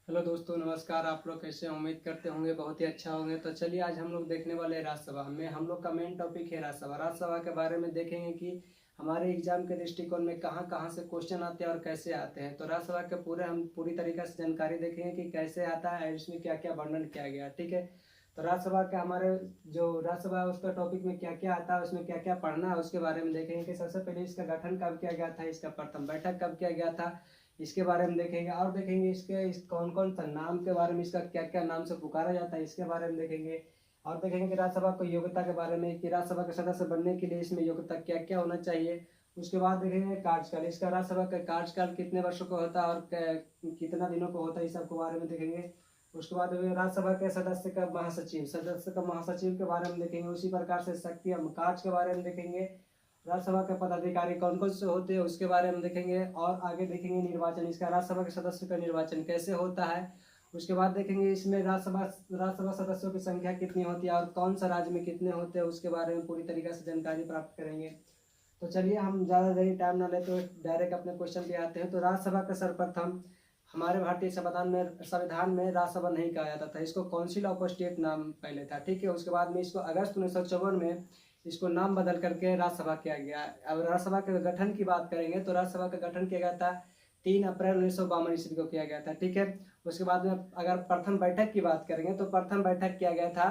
Hello दोस्तों, नमस्कार। आप लोग कैसे हैं? उम्मीद करते होंगे बहुत ही अच्छा होंगे। तो चलिए, आज हम लोग देखने वाले हैं राज्यसभा में। हम लोग का मेन टॉपिक है राज्यसभा। राज्यसभा के बारे में देखेंगे कि हमारे एग्जाम के दृष्टिकोण में कहाँ कहाँ से क्वेश्चन आते हैं और कैसे आते हैं। तो राज्यसभा के हम पूरी तरीके से जानकारी देखेंगे कि कैसे आता है और इसमें क्या क्या वर्णन किया गया है। ठीक है, तो राज्यसभा के हमारे जो राज्यसभा है उसका टॉपिक में क्या क्या आता है, उसमें क्या क्या पढ़ना है, उसके बारे में देखेंगे कि सबसे पहले इसका गठन कब किया गया था, इसका प्रथम बैठक कब किया गया था, इसके बारे में देखेंगे। और देखेंगे इस कौन कौन सा नाम के बारे में, इसका क्या क्या नाम से पुकारा जाता है, इसके बारे में देखेंगे। और देखेंगे कि राज्यसभा को योग्यता के बारे में कि राज्यसभा के सदस्य बनने के लिए इसमें योग्यता क्या क्या होना चाहिए। उसके बाद देखेंगे कार्यकाल, इसका राज्यसभा का कार्यकाल कितने वर्षों का होता है और कितना दिनों का होता है, इस सब के बारे में देखेंगे। उसके बाद राज्यसभा के सदस्य का महासचिव के बारे में देखेंगे। उसी प्रकार से शक्ति कार्य के बारे में देखेंगे। राज्यसभा के पदाधिकारी कौन कौन से होते हैं उसके बारे में देखेंगे। और आगे देखेंगे निर्वाचन, इसका राज्यसभा के सदस्य का निर्वाचन कैसे होता है। उसके बाद देखेंगे इसमें राज्यसभा सदस्यों की संख्या कितनी होती है और कौन सा राज्य में कितने होते हैं, उसके बारे में पूरी तरीके से जानकारी प्राप्त करेंगे। तो चलिए, हम ज़्यादा देरी टाइम ना लेते हुए डायरेक्ट अपने क्वेश्चन पे आते हैं। तो राज्यसभा का सर्वप्रथम हमारे भारतीय संविधान में राज्यसभा नहीं कहा जाता था, इसको काउंसिल ऑफ स्टेट नाम पहले था। ठीक है, उसके बाद में इसको अगस्त 1954 में इसको नाम बदल करके राज्यसभा किया गया। अब राज्यसभा के गठन की बात करेंगे तो राज्यसभा का गठन किया गया था 3 अप्रैल 1952 ईस्वी को किया गया था। ठीक है, उसके बाद में अगर प्रथम बैठक की बात करेंगे तो प्रथम बैठक किया गया था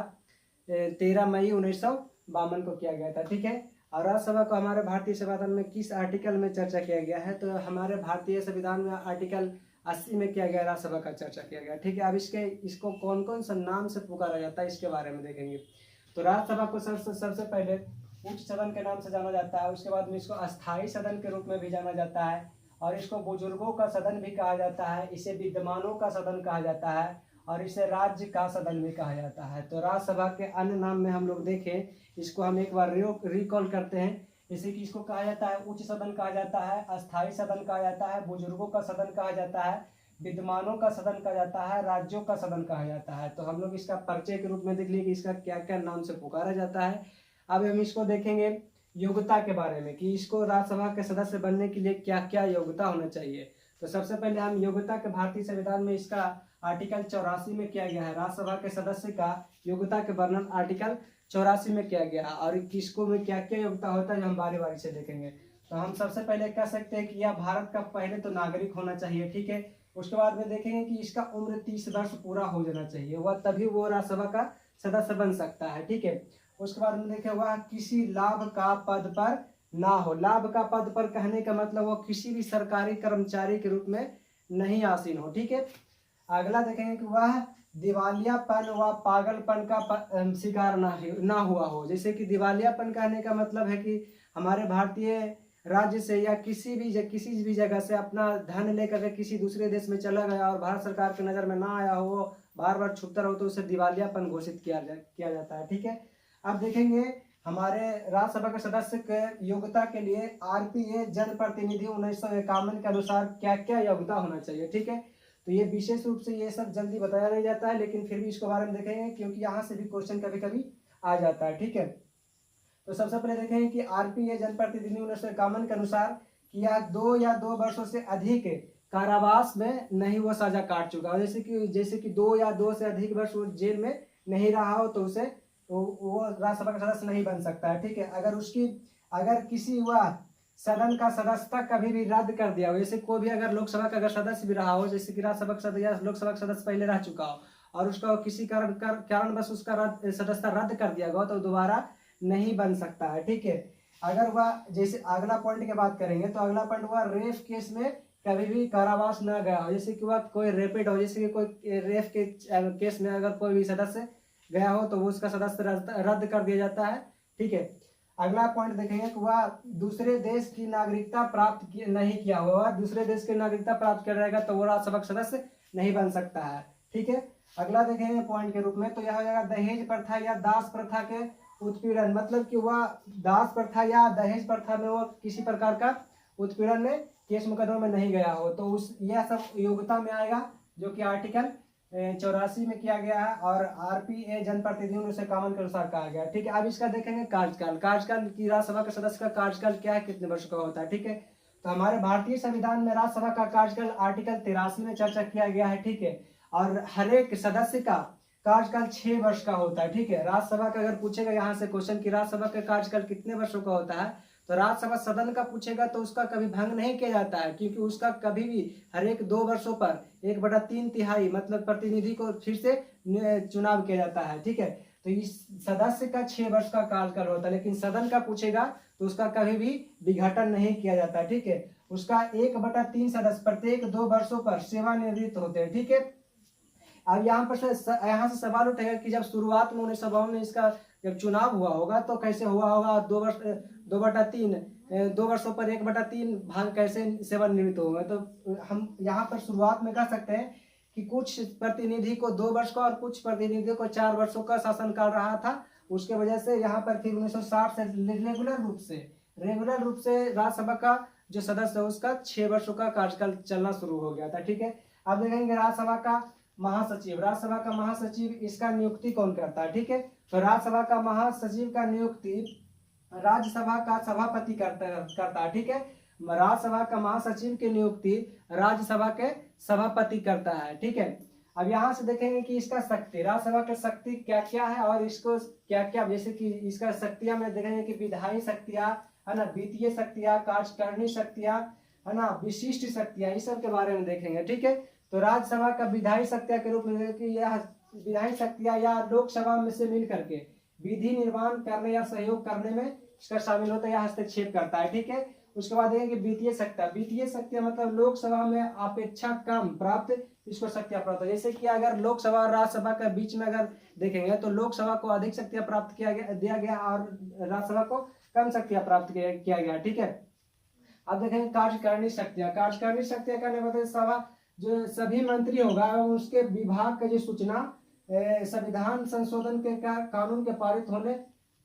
13 मई 1952 को किया गया था। ठीक है, और राज्यसभा को हमारे भारतीय संविधान में किस आर्टिकल में चर्चा किया गया है, तो हमारे भारतीय संविधान में आर्टिकल 80 में किया गया राज्यसभा का चर्चा किया गया। ठीक है, अब इसको कौन कौन सा नाम से पुकारा जाता है इसके बारे में देखेंगे। तो राज्यसभा को सबसे पहले उच्च सदन के नाम से जाना जाता है। उसके बाद में इसको अस्थायी सदन के रूप में भी जाना जाता है और इसको बुजुर्गों का सदन भी कहा जाता है, इसे विद्वानों का सदन कहा जाता है और इसे राज्य का सदन भी कहा जाता है। तो राज्यसभा के अन्य नाम में हम लोग देखें, इसको हम एक बार रिकॉल करते हैं। जैसे कि इसको कहा जाता है उच्च सदन कहा जाता है, अस्थायी सदन कहा जाता है, बुजुर्गों का सदन कहा जाता है, विद्वानों का सदन कहा जाता है, राज्यों का सदन कहा जाता है। तो हम लोग इसका परिचय के रूप में देख लिए कि इसका क्या क्या नाम से पुकारा जाता है। अब हम इसको देखेंगे योग्यता के बारे में कि इसको राज्यसभा के सदस्य बनने के लिए क्या क्या योग्यता होना चाहिए। तो सबसे पहले हम योग्यता के भारतीय संविधान में इसका आर्टिकल 84 में किया गया है। राज्यसभा के सदस्य का योग्यता के वर्णन आर्टिकल 84 में किया गया और किसको में क्या क्या योग्यता होता है जो हम बारी बारी से देखेंगे। तो हम सबसे पहले कह सकते हैं कि यह भारत का पहले तो नागरिक होना चाहिए। ठीक है, उसके बाद में देखेंगे कि इसका उम्र 30 वर्ष पूरा हो जाना चाहिए, वह तभी वो राज्यसभा का सदस्य बन सकता है। ठीक है, उसके बाद में देखें वह किसी लाभ का पद पर ना हो। लाभ का पद पर कहने का मतलब वो किसी भी सरकारी कर्मचारी के रूप में नहीं आसीन हो। ठीक है, अगला देखेंगे कि वह दिवालियापन व पागलपन का शिकार ना हुआ हो। जैसे कि दिवालियापन कहने का मतलब है कि हमारे भारतीय राज्य से या किसी भी जगह से अपना धन लेकर के किसी दूसरे देश में चला गया और भारत सरकार की नज़र में ना आया हो, बार बार छुपता रहो, तो उसे दिवालियापन घोषित किया जाता है। ठीक है, अब देखेंगे हमारे राज्यसभा के सदस्य के योग्यता के लिए आरपीए जनप्रतिनिधि 1951 के अनुसार क्या क्या योग्यता होना चाहिए। ठीक है, तो ये विशेष रूप से ये सब जल्दी बताया नहीं जाता है, लेकिन फिर भी इसके बारे में देखेंगे क्योंकि यहाँ से भी क्वेश्चन कभी कभी आ जाता है। ठीक है, तो सबसे पहले देखेंगे कि आरपीए जनप्रतिनिधि 1951 के अनुसार कि यह 2 या 2 वर्षों से अधिक कारावास में नहीं वो सजा काट चुका हो। जैसे कि 2 या 2 से अधिक वर्ष वो जेल में नहीं रहा हो तो वो राज्यसभा का सदस्य नहीं बन सकता है। ठीक है, अगर किसी वह सदन का सदस्यता कभी भी रद्द कर दिया हो, जैसे कोई भी अगर लोकसभा का अगर सदस्य भी रहा हो, जैसे कि राज्यसभा का सदस्य या लोकसभा का सदस्य पहले रह चुका हो और उसका किसी कारणवश उसका सदस्यता रद्द कर दिया गया तो दोबारा नहीं बन सकता है। ठीक है, अगर वह जैसे अगला पॉइंट की बात करेंगे तो अगला पॉइंट वह रेप केस में कभी भी कारावास न गया हो। जैसे कि वह कोई रेपिड हो, जैसे कि कोई रेप के केस में अगर कोई भी सदस्य गया हो तो वो उसका सदस्य रद्द कर दिया जाता है। ठीक है, अगला पॉइंट देखेंगे कि वह दूसरे देश की नागरिकता नहीं किया हुआ, दूसरे देश की नागरिकता प्राप्त कर रहेगा तो वो राज्यसभा का सदस्य नहीं बन सकता है। ठीक है, अगला देखेंगे पॉइंट के रूप में तो यह हो जाएगा दहेज प्रथा या दास प्रथा के उत्पीड़न, मतलब कि वह दास प्रथा या दहेज प्रथा में वो किसी प्रकार का उत्पीड़न में केस मुकदमा में नहीं गया हो तो यह सब योग्यता में आएगा, जो कि आर्टिकल 84 में किया गया है और आरपीए जनप्रतिनिधि 1951 के अनुसार कहा गया। ठीक है, अब इसका देखेंगे कार्यकाल की राज्यसभा के सदस्य का कार्यकाल क्या है, कितने वर्ष का होता है। ठीक है, तो हमारे भारतीय संविधान में राज्यसभा का कार्यकाल आर्टिकल 83 में चर्चा किया गया है। ठीक है, और हर एक सदस्य का कार्यकाल 6 वर्ष का होता है, ठीक है। राज्यसभा का अगर पूछेगा यहाँ से क्वेश्चन कि राज्यसभा का कार्यकाल कितने वर्षों का होता है, तो राज्यसभा सदन का पूछेगा तो उसका कभी भंग नहीं किया जाता है, क्योंकि उसका कभी भी हर एक 2 वर्षों पर 1/3 मतलब प्रतिनिधि को फिर से चुनाव किया जाता है, ठीक है। तो इस सदस्य का 6 वर्ष का कार्यकाल होता है, लेकिन सदन का पूछेगा तो उसका कभी भी विघटन नहीं किया जाता, ठीक है। उसका 1/3 सदस्य प्रत्येक 2 वर्षों पर सेवानिवृत्त होते हैं, ठीक है। अब यहाँ पर यहाँ से सवाल उठेगा कि जब शुरुआत में 1952 में इसका जब चुनाव हुआ होगा तो कैसे हुआ होगा, 2 वर्षों पर 1/3 भाग कैसे सेवानिवृत्त होगा। तो हम यहाँ पर शुरुआत में कह सकते हैं कि कुछ प्रतिनिधि को 2 वर्ष का और कुछ प्रतिनिधियों को 4 वर्षों का शासनकाल रहा था। उसके वजह से यहाँ पर फिर 1960 से रेगुलर रूप से राज्यसभा का जो सदस्य है उसका 6 वर्षों का कार्यकाल चलना शुरू हो गया था, ठीक है। अब देखेंगे राज्यसभा का महासचिव इसका नियुक्ति कौन करता है, ठीक है। तो राज्यसभा का महासचिव का नियुक्ति राज्यसभा का सभापति करता है, ठीक है। राज्यसभा का महासचिव की नियुक्ति राज्यसभा के सभापति करता है, ठीक है। अब यहाँ से देखेंगे कि इसका शक्ति, राज्यसभा का शक्ति क्या क्या है और इसको क्या क्या, जैसे कि इसका शक्तियां में देखेंगे कि विधायी शक्तियां है ना, वित्तीय शक्तियां, कार्यकारिणी शक्तियां है ना, विशिष्ट शक्तियां, इस सब के बारे में देखेंगे, ठीक है। तो राज्यसभा का विधायी शक्तियां के रूप में कि यह विधायी शक्तियां या लोकसभा में से मिल करके विधि निर्माण करने या सहयोग करने में इसका शामिल होता है या हस्तक्षेप करता है, ठीक है। उसके बाद देखेंगे वित्तीय शक्तियां मतलब लोकसभा में अपेक्षा कम प्राप्त इसको शक्तियां प्राप्त हो। जैसे कि अगर लोकसभा और राज्यसभा के बीच में अगर देखेंगे तो लोकसभा को अधिक शक्तियां प्राप्त दिया गया और राज्यसभा को कम शक्तियां प्राप्त किया गया, ठीक है। अब देखेंगे कार्यकारिणी शक्तियां कहने मतलब सभा जो सभी मंत्री होगा उसके विभाग का जो सूचना संविधान संशोधन के कानून के पारित होने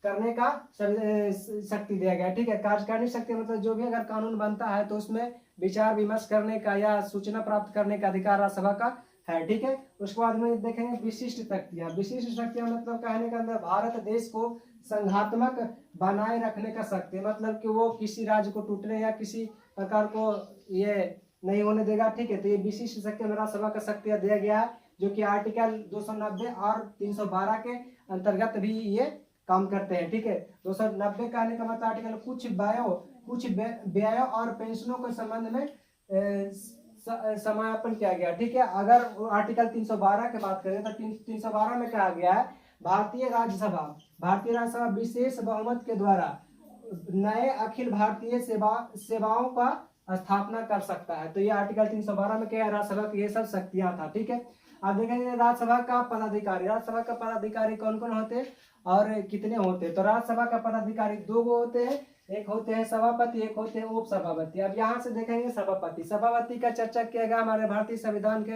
करने का शक्ति दिया गया, ठीक है। कार्यकारिणी शक्ति मतलब जो भी अगर कानून बनता है तो उसमें विचार विमर्श करने का या सूचना प्राप्त करने का अधिकार राज्यसभा का है, ठीक है। उसके बाद में देखेंगे विशिष्ट शक्तियां मतलब कहने का अंदर भारत देश को संघात्मक बनाए रखने का शक्ति, मतलब कि वो किसी राज्य को टूटने या किसी प्रकार को ये नहीं होने देगा, ठीक है। तो ये विशिष्ट शक्ति राज्यसभा का शक्तियां दिया गया है, जो कि आर्टिकल 290 और 312 के अंतर्गत भी ये काम करते हैं, ठीक है। 290 कहने का मतलब आर्टिकल कुछ व्ययों और पेंशनों के संबंध में समापन किया गया, ठीक है। अगर आर्टिकल 312 की बात करें तो 312 में कहा गया है भारतीय राज्यसभा विशेष बहुमत के द्वारा नए अखिल भारतीय सेवाओं का स्थापना कर सकता है। तो ये आर्टिकल 312 में क्या है, राज्यसभा की ये सब शक्तियां था, ठीक है। अब देखेंगे राज्यसभा का पदाधिकारी कौन कौन होते हैं और कितने होते हैं। तो राज्यसभा का पदाधिकारी 2 होते हैं, एक होते हैं सभापति, एक होते हैं उप सभापति। अब यहाँ से देखेंगे सभापति का चर्चा किया गया हमारे भारतीय संविधान के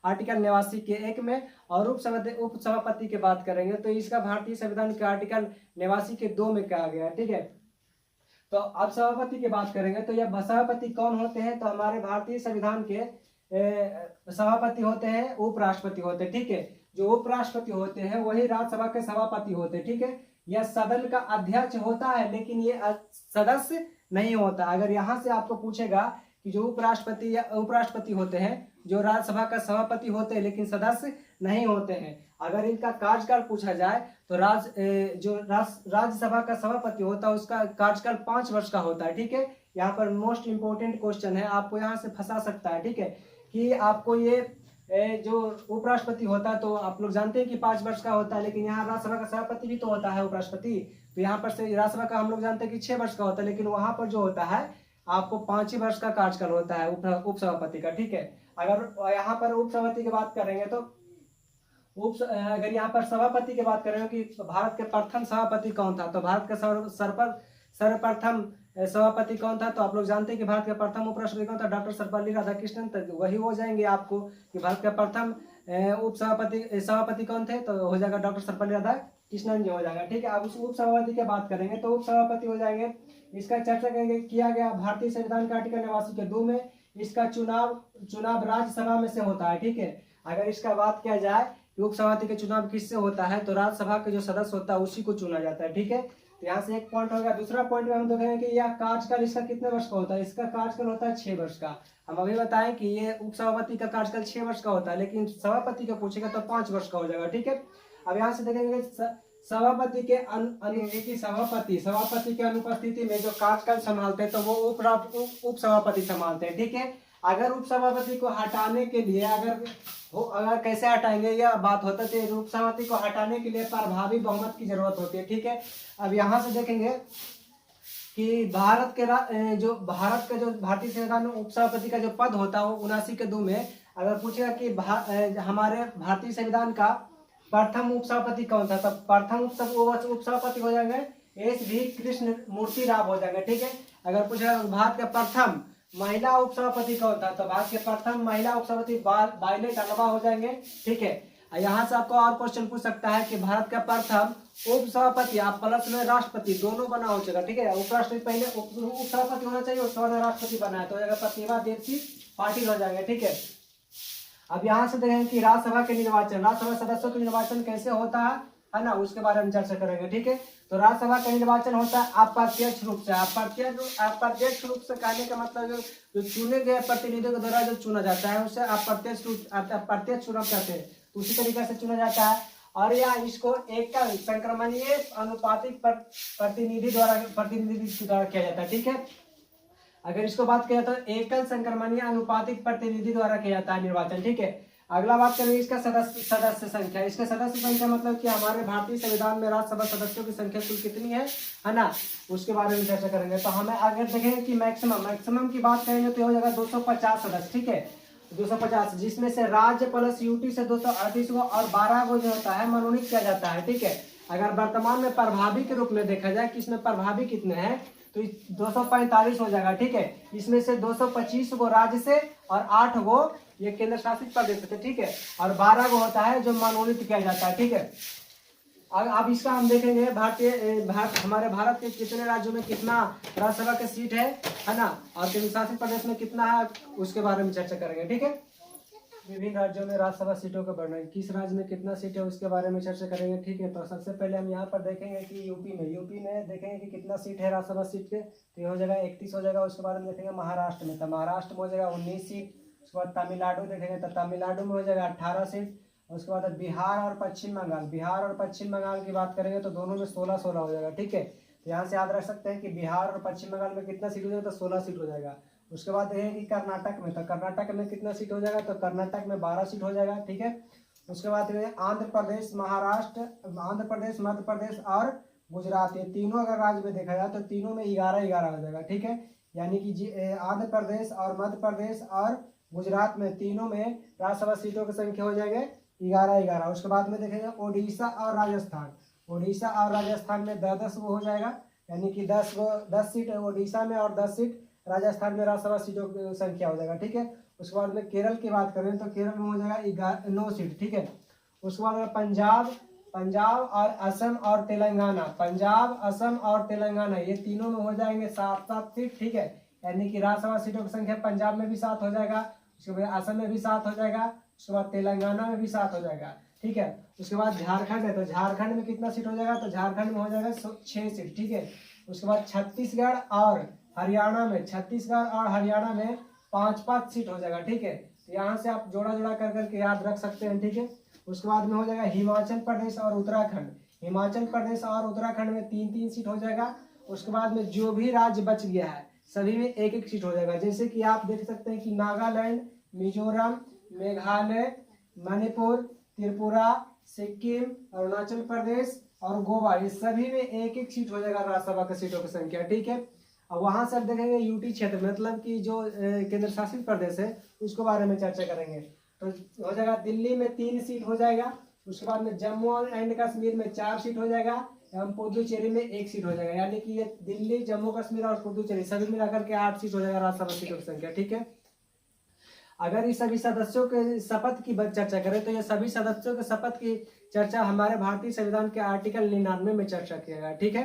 आर्टिकल 89 के 1 में, और उप सभापति की बात करेंगे तो इसका भारतीय संविधान के आर्टिकल 89 के 2 में कहा गया है, ठीक है। तो अब सभापति की बात करेंगे तो यह सभापति कौन होते हैं, तो हमारे भारतीय संविधान के सभापति होते हैं उपराष्ट्रपति होते हैं, ठीक है। जो उपराष्ट्रपति होते हैं वही राज्यसभा के सभापति होते हैं, ठीक है। यह सदन का अध्यक्ष होता है लेकिन ये सदस्य नहीं होता। अगर यहाँ से आपको पूछेगा कि जो उपराष्ट्रपति या उपराष्ट्रपति होते हैं जो राज्यसभा का सभापति होते हैं लेकिन सदस्य नहीं होते हैं, अगर इनका कार्यकाल पूछा जाए तो राज्यसभा का सभापति होता है उसका कार्यकाल 5 वर्ष का होता है, ठीक है। यहाँ पर मोस्ट इंपोर्टेंट क्वेश्चन है, आपको यहाँ से फंसा सकता है, ठीक है, कि आपको ये जो उपराष्ट्रपति होता है तो आप लोग जानते हैं कि 5 वर्ष का होता है, लेकिन यहाँ राज्यसभा का सभापति भी तो होता है उपराष्ट्रपति, तो यहाँ पर से राज्यसभा का हम लोग जानते हैं कि 6 वर्ष का होता है, लेकिन वहां पर जो होता है आपको 5 ही वर्ष का कार्यकाल होता है उप सभापति का, ठीक है। अगर यहाँ पर उप सभापति की बात करेंगे तो अगर यहाँ पर सभापति की बात करेंगे कि भारत के प्रथम सभापति कौन था, तो भारत का सर्वप्रथम सभापति कौन था, तो आप लोग जानते हैं कि भारत के प्रथम उपराष्ट्रपति कौन था, डॉक्टर सर्वपल्ली राधाकृष्णन। तो वही हो जाएंगे आपको कि भारत के प्रथम उप सभापति कौन थे, तो हो जाएगा डॉक्टर सर्वपल्ली राधाकृष्णन जी हो जाएगा, ठीक है। अब उस उप सभापति की बात करेंगे तो उप सभापति हो जाएंगे, इसका चर्चा किया गया भारतीय संविधान के आर्टिकल 89 के 2 में। इसका चुनाव राज्यसभा में से होता है, ठीक है। अगर इसका बात किया जाए उप सभापति का चुनाव किससे होता है, तो राज्यसभा के जो सदस्य होता है उसी को चुना जाता है, ठीक है। तो यहाँ से एक पॉइंट होगा। दूसरा पॉइंट में हम देखेंगे कि यह कार्यकाल इसका कितने वर्ष का होता है। इसका कार्यकाल होता है 6 वर्ष का। हम अभी बताएं कि ये उपसभापति का कार्यकाल 6 वर्ष का होता है, लेकिन सभापति का पूछेगा तो 5 वर्ष का हो जाएगा। ठीक है, अब यहाँ से देखेंगे सभापति के सभापति के अनुपस्थिति में जो कार्यकाल संभालते हैं तो वो उप सभापति संभालते हैं। ठीक है, अगर उप सभापति को हटाने के लिए अगर कैसे हटाएंगे यह बात होता है, तो उप सभापति को हटाने के लिए प्रभावी बहुमत की जरूरत होती है। ठीक है, अब यहाँ से देखेंगे कि भारतीय संविधान में उप सभापति का जो पद होता है वो 79 में। अगर पूछेगा कि हमारे भारतीय संविधान का प्रथम उप सभापति कौन था, तब प्रथम उप सभापति हो जाएंगे एस.वी. कृष्ण मूर्ति राव हो जाएंगे। ठीक है, अगर पूछेगा भारत का प्रथम महिला उप सभापति कौन था, तो भारत के प्रथम महिला उप सभापति वायलेट अल्वा हो जाएंगे। ठीक है, यहाँ से आपको और क्वेश्चन पूछ सकता है कि भारत का प्रथम उप सभापति आप प्लस में राष्ट्रपति दोनों बना हो जाएगा। ठीक है, उपराष्ट्रपति पहले उप सभापति होना चाहिए, उसके बाद राष्ट्रपति बनाए तो प्रतिभा देवसी पाटिल हो जाएंगे। ठीक है, अब यहाँ से देखेंगे कि राज्यसभा के निर्वाचन, राज्यसभा सदस्यों के निर्वाचन कैसे होता है ना, उसके बारे में चर्चा करेंगे। ठीक है, तो राज्यसभा का निर्वाचन होता है अप्रत्यक्ष रूप से। अप्रत्यक्ष रूप से कहने का मतलब जो चुने गए प्रतिनिधियों के द्वारा जो चुना जाता है उसे अप्रत्यक्ष चुनाव कहते हैं। तो उसी तरीके से चुना जाता है, और या इसको एकल संक्रमणीय अनुपातिक प्रतिनिधि द्वारा किया जाता है। ठीक है, अगर इसको बात किया तो एकल संक्रमणीय अनुपातिक प्रतिनिधि द्वारा किया जाता है निर्वाचन। ठीक है, अगला बात करेंगे इसका सदस्य संख्या। इसका सदस्य संख्या मतलब कि हमारे भारतीय संविधान में राज्यसभा सदस्यों की संख्या कुल कितनी है ना, उसके बारे में चर्चा करेंगे। तो हमें आगे देखेंगे कि मैक्सिमम की बात करेंगे तो हो जाएगा 250 सदस्य। ठीक है, 250, जिसमें से राज्य प्लस यूटी से 238 को और 12 को जो होता है मनोनीत किया जाता है। ठीक है, अगर वर्तमान में प्रभावी के रूप में देखा जाए कि इसमें प्रभावी कितने हैं तो 245 हो जाएगा। ठीक है, इसमें से 225 को राज्य से और 8 को ये केंद्र शासित प्रदेश से। ठीक है, और 12 को होता है जो मनोनीत किया जाता है। ठीक है, अब इसका हम देखेंगे हमारे भारत के कितने राज्यों में कितना राज्यसभा की सीट है ना, और केंद्र शासित प्रदेश में कितना है उसके बारे में चर्चा करेंगे। ठीक है, विभिन्न राज्यों में राज्यसभा सीटों का वर्णन, किस राज्य में कितना सीट है उसके बारे में चर्चा करेंगे। ठीक है, तो सबसे पहले हम यहाँ पर देखेंगे कि यूपी में देखेंगे कि कितना सीट है राज्यसभा सीट के, तो ये हो जाएगा 31 हो जाएगा। उसके बाद में देखेंगे महाराष्ट्र में, तो महाराष्ट्र में हो जाएगा 19 सीट। उसके बाद तमिलनाडु देखेंगे तो तमिलनाडु में हो जाएगा 18 सीट। उसके बाद बिहार और पश्चिम बंगाल की बात करेंगे तो दोनों में 16 हो जाएगा। ठीक है, तो यहाँ से याद रख सकते हैं कि बिहार और पश्चिम बंगाल में कितना सीट हो जाएगा, तो 16 सीट हो जाएगा। उसके बाद देखेंगे कि कर्नाटक में, तो कर्नाटक में कितना सीट हो जाएगा, तो कर्नाटक में 12 सीट हो जाएगा। ठीक है, उसके बाद आंध्र प्रदेश, महाराष्ट्र, आंध्र प्रदेश, मध्य प्रदेश और गुजरात, ये तीनों अगर राज्य में देखा जाए तो तीनों में 11 हो जाएगा। ठीक है, यानी कि आंध्र प्रदेश और मध्य प्रदेश और गुजरात में तीनों में राज्यसभा सीटों की संख्या हो जाएगी 11। उसके बाद में देखेंगे ओडिशा और राजस्थान में 10 वो हो जाएगा, यानी कि 10 सीट ओडिशा में और 10 सीट राजस्थान में राज्यसभा सीटों की संख्या हो जाएगा। ठीक है, उसके बाद में केरल की बात करें तो केरल में हो जाएगा 9 सीट। ठीक है, उसके बाद में पंजाब और असम और तेलंगाना, ये तीनों में हो जाएंगे 7 सीट। ठीक है, यानी कि राज्यसभा सीटों की संख्या पंजाब में भी 7 हो जाएगा, उसके बाद असम में भी 7 हो जाएगा, उसके बाद तेलंगाना में भी 7 हो जाएगा। ठीक है, उसके बाद झारखंड है, तो झारखंड में कितना सीट हो जाएगा, तो झारखंड में हो जाएगा 6 सीट। ठीक है, उसके बाद छत्तीसगढ़ और हरियाणा में 5 सीट हो जाएगा। ठीक है, तो यहाँ से आप जोड़ा करके याद रख सकते हैं। ठीक है, उसके बाद में हो जाएगा हिमाचल प्रदेश और उत्तराखंड में 3 सीट हो जाएगा। उसके बाद में जो भी राज्य बच गया है सभी में 1 सीट हो जाएगा। जैसे कि आप देख सकते हैं कि नागालैंड, मिजोरम, मेघालय, मणिपुर, त्रिपुरा, सिक्किम, अरुणाचल प्रदेश और गोवा, ये सभी में 1 सीट हो जाएगा राज्यसभा की सीटों की संख्या। ठीक है, अब वहां से देखेंगे यूटी क्षेत्र मतलब कि जो केंद्र शासित प्रदेश है उसके बारे में चर्चा करेंगे। तो हो जाएगा दिल्ली में 3 सीट हो जाएगा। उसके बाद में जम्मू एंड कश्मीर में 4 सीट हो जाएगा एवं पुदुचेरी में 1 सीट हो जाएगा, यानी कि ये दिल्ली, जम्मू कश्मीर और पुदुचेरी सभी मिलाकर के 8 सीट हो जाएगा राज्यसभा सीटों की संख्या। ठीक है, अगर इस सभी सदस्यों के शपथ की चर्चा करें तो ये सभी सदस्यों के शपथ की चर्चा हमारे भारतीय संविधान के आर्टिकल 99 में चर्चा किया गया। ठीक है,